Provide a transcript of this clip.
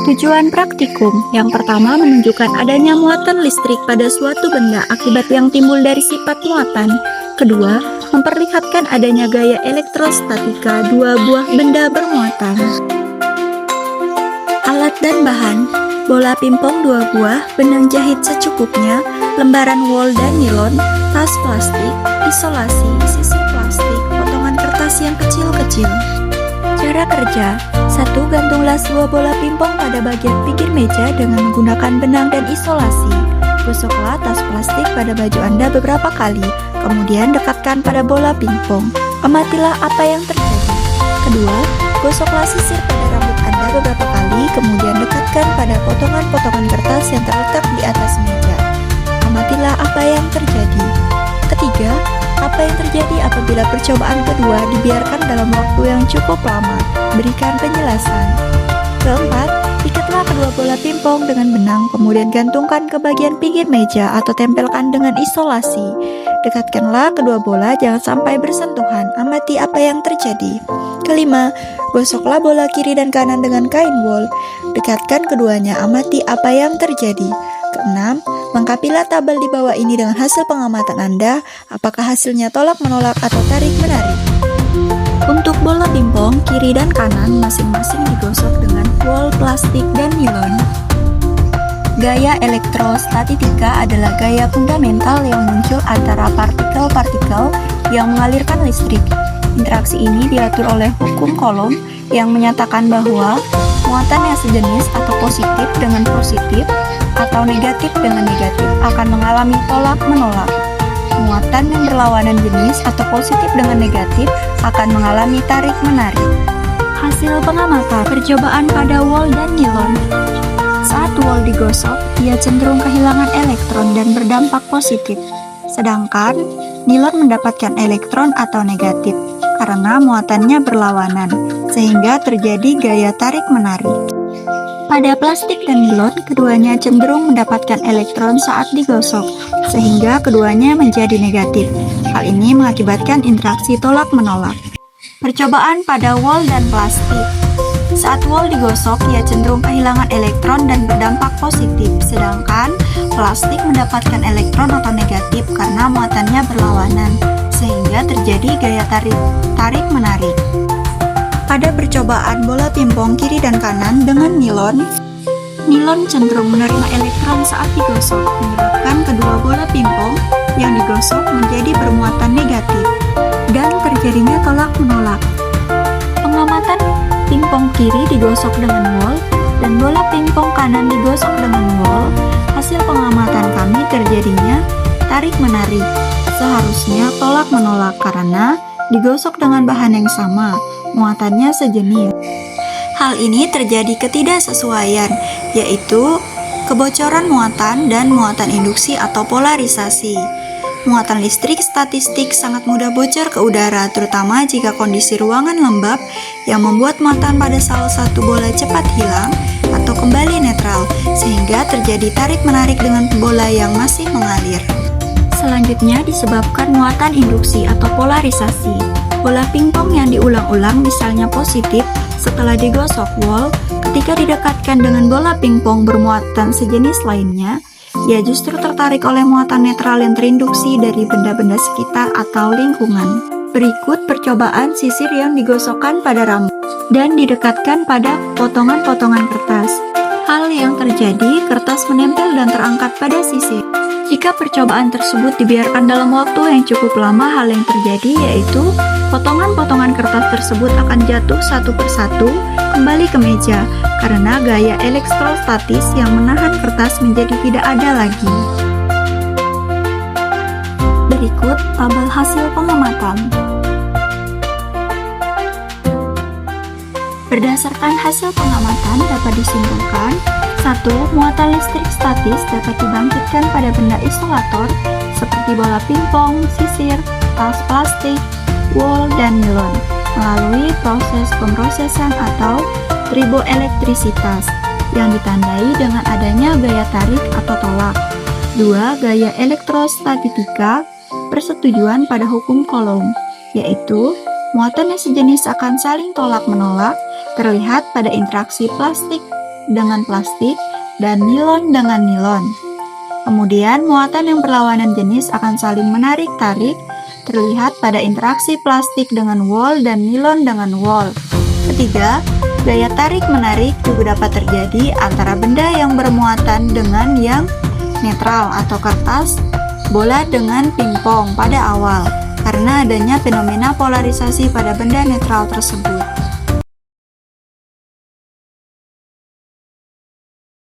Tujuan praktikum yang pertama menunjukkan adanya muatan listrik pada suatu benda akibat yang timbul dari sifat muatan. Kedua, memperlihatkan adanya gaya elektrostatika dua buah benda bermuatan. Alat dan bahan: bola pingpong 2 buah, benang jahit secukupnya, lembaran wol dan nilon, tas plastik, isolasi, sisir plastik, potongan kertas yang kecil-kecil. Cara kerja: 1. Gantunglah sebuah bola pingpong pada bagian pinggir meja dengan menggunakan benang dan isolasi. Gosoklah tas plastik pada baju Anda beberapa kali, kemudian dekatkan pada bola pingpong. Amatilah apa yang terjadi. Kedua, gosoklah sisir pada rambut Anda beberapa kali, kemudian dekatkan pada potongan-potongan kertas yang terletak di atas meja. Amatilah apa yang terjadi. Ketiga, apa yang terjadi apabila percobaan kedua dibiarkan dalam waktu yang cukup lama? Berikan penjelasan. Keempat, ikatlah kedua bola pingpong dengan benang, kemudian gantungkan ke bagian pinggir meja atau tempelkan dengan isolasi. Dekatkanlah kedua bola jangan sampai bersentuhan. Amati apa yang terjadi. Kelima, gosoklah bola kiri dan kanan dengan kain wol. Dekatkan keduanya, amati apa yang terjadi. Keenam, lengkapilah tabel di bawah ini dengan hasil pengamatan Anda, apakah hasilnya tolak-menolak atau tarik-menarik. Untuk bola pingpong, kiri dan kanan masing-masing digosok dengan wol, plastik, dan nilon. Gaya elektrostatika adalah gaya fundamental yang muncul antara partikel-partikel yang mengalirkan listrik. Interaksi ini diatur oleh hukum Coulomb yang menyatakan bahwa muatan yang sejenis atau positif dengan positif atau negatif dengan negatif akan mengalami tolak-menolak. Muatan yang berlawanan jenis atau positif dengan negatif akan mengalami tarik-menarik. Hasil pengamatan percobaan pada wol dan nilon. Saat wol digosok, ia cenderung kehilangan elektron dan berdampak positif. Sedangkan nilon mendapatkan elektron atau negatif karena muatannya berlawanan, sehingga terjadi gaya tarik-menarik. Pada plastik dan nilon, keduanya cenderung mendapatkan elektron saat digosok, sehingga keduanya menjadi negatif. Hal ini mengakibatkan interaksi tolak-menolak. Percobaan pada wol dan plastik. Saat wol digosok, ia cenderung kehilangan elektron dan berdampak positif, sedangkan plastik mendapatkan elektron atau negatif karena muatannya berlawanan, sehingga terjadi gaya tarik-menarik. Pada percobaan bola pingpong kiri dan kanan dengan nilon, nilon cenderung menerima elektron saat digosok, menyebabkan kedua bola pingpong yang digosok menjadi bermuatan negatif, dan terjadinya tolak-menolak. Pengamatan pingpong kiri digosok dengan wol, dan bola pingpong kanan digosok dengan wol. Hasil pengamatan kami terjadinya tarik-menarik, seharusnya tolak-menolak karena digosok dengan bahan yang sama, muatannya sejenis. Hal ini terjadi ketidaksesuaian, yaitu kebocoran muatan dan muatan induksi atau polarisasi. Muatan listrik statistik sangat mudah bocor ke udara, terutama jika kondisi ruangan lembab yang membuat muatan pada salah satu bola cepat hilang atau kembali netral, sehingga terjadi tarik-menarik dengan bola yang masih mengalir. Selanjutnya disebabkan muatan induksi atau polarisasi. Bola pingpong yang diulang-ulang misalnya positif setelah digosok wol, ketika didekatkan dengan bola pingpong bermuatan sejenis lainnya, ia justru tertarik oleh muatan netral yang terinduksi dari benda-benda sekitar atau lingkungan. Berikut percobaan sisir yang digosokkan pada rambut dan didekatkan pada potongan-potongan kertas. Hal yang terjadi, kertas menempel dan terangkat pada sisir. Jika percobaan tersebut dibiarkan dalam waktu yang cukup lama, hal yang terjadi yaitu potongan-potongan kertas tersebut akan jatuh satu persatu kembali ke meja karena gaya elektrostatis yang menahan kertas menjadi tidak ada lagi. Berikut tabel hasil pengamatan. Berdasarkan hasil pengamatan dapat disimpulkan: 1. Muatan listrik statis dapat dibangkitkan pada benda isolator seperti bola pingpong, sisir, tas plastik, wol, dan nilon melalui proses pemrosesan atau triboelektrisitas yang ditandai dengan adanya gaya tarik atau tolak. 2. Gaya elektrostatika persetujuan pada hukum Coulomb, yaitu muatan yang sejenis akan saling tolak-menolak terlihat pada interaksi plastik dengan plastik, dan nilon dengan nilon. Kemudian, muatan yang berlawanan jenis akan saling menarik-tarik, terlihat pada interaksi plastik dengan wol dan nilon dengan wol. Ketiga, gaya tarik-menarik juga dapat terjadi antara benda yang bermuatan dengan yang netral atau kertas, bola dengan pingpong pada awal, karena adanya fenomena polarisasi pada benda netral tersebut.